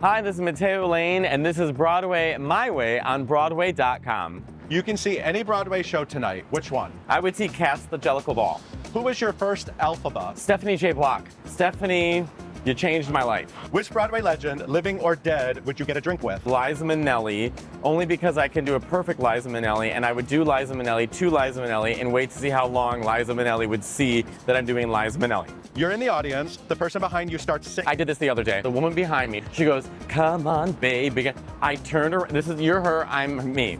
Hi, this is Matteo Lane, and this is Broadway My Way on Broadway.com. You can see any Broadway show tonight. Which one? I would see Cats the Jellicle Ball. Who was your first alphabet? Stephanie J. Block. Stephanie, you changed my life. Which Broadway legend, living or dead, would you get a drink with? Liza Minnelli, only because I can do a perfect Liza Minnelli, and I would do Liza Minnelli to Liza Minnelli and wait to see how long Liza Minnelli would see that I'm doing Liza Minnelli. You're in the audience. The person behind you starts singing. I did this the other day. The woman behind me, she goes, "Come on, baby." I turned around. This is, you're her, I'm me.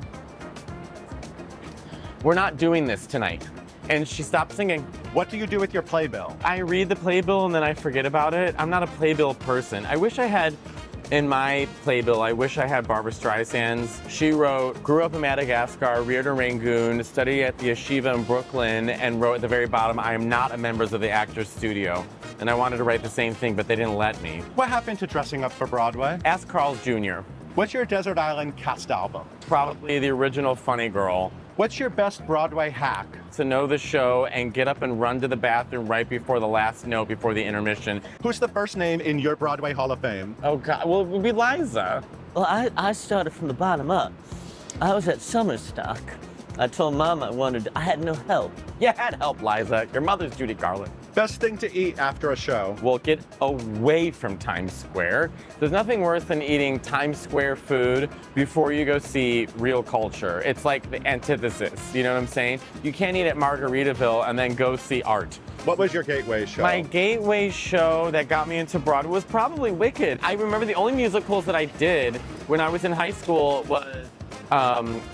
We're not doing this tonight. And she stopped singing. What do you do with your playbill? I read the playbill and then I forget about it. I'm not a playbill person. I wish I had, in my playbill, I wish I had Barbra Streisand's. She wrote, grew up in Madagascar, reared in Rangoon, studied at the yeshiva in Brooklyn, and wrote at the very bottom, "I am not a member of the Actors Studio." And I wanted to write the same thing, but they didn't let me. What happened to dressing up for Broadway? Ask Carl's Jr. What's your Desert Island cast album? Probably the original Funny Girl. What's your best Broadway hack? To know the show and get up and run to the bathroom right before the last note, before the intermission. Who's the first name in your Broadway Hall of Fame? Oh God, well, it would be Liza. Well, I started from the bottom up. I was at summer stock. I told Mom I had no help. You had help, Liza. Your mother's Judy Garland. Best thing to eat after a show? Well, get away from Times Square. There's nothing worse than eating Times Square food before you go see real culture. It's like the antithesis, you know what I'm saying? You can't eat at Margaritaville and then go see art. What was your gateway show? My gateway show that got me into Broadway was probably Wicked. I remember the only musicals that I did when I was in high school was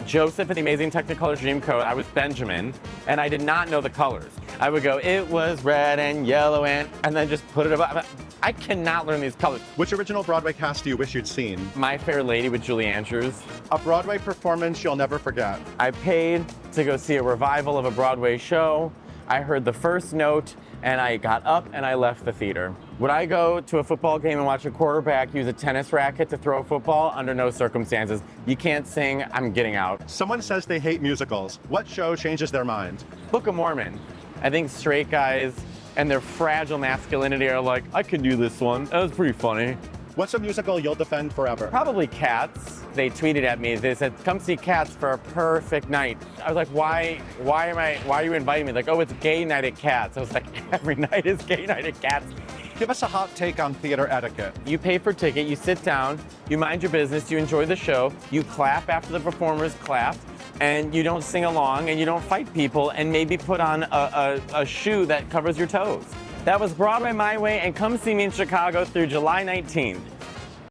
Joseph and the Amazing Technicolor Dreamcoat. I was Benjamin, and I did not know the colors. I would go, "It was red and yellow," and then just put it up. I cannot learn these colors. Which original Broadway cast do you wish you'd seen? My Fair Lady with Julie Andrews. A Broadway performance you'll never forget. I paid to go see a revival of a Broadway show. I heard the first note, and I got up and I left the theater. Would I go to a football game and watch a quarterback use a tennis racket to throw a football? Under no circumstances. You can't sing, I'm getting out. Someone says they hate musicals. What show changes their mind? Book of Mormon. I think straight guys and their fragile masculinity are like, I could do this one. That was pretty funny. What's a musical you'll defend forever? Probably Cats. They tweeted at me, they said, "Come see Cats for a perfect night." I was like, why are you inviting me? Like, "Oh, it's gay night at Cats." I was like, every night is gay night at Cats. Give us a hot take on theater etiquette. You pay for ticket, you sit down, you mind your business, you enjoy the show, you clap after the performers clap, and you don't sing along, and you don't fight people, and maybe put on a shoe that covers your toes. That was Broadway My Way, and come see me in Chicago through July 19th.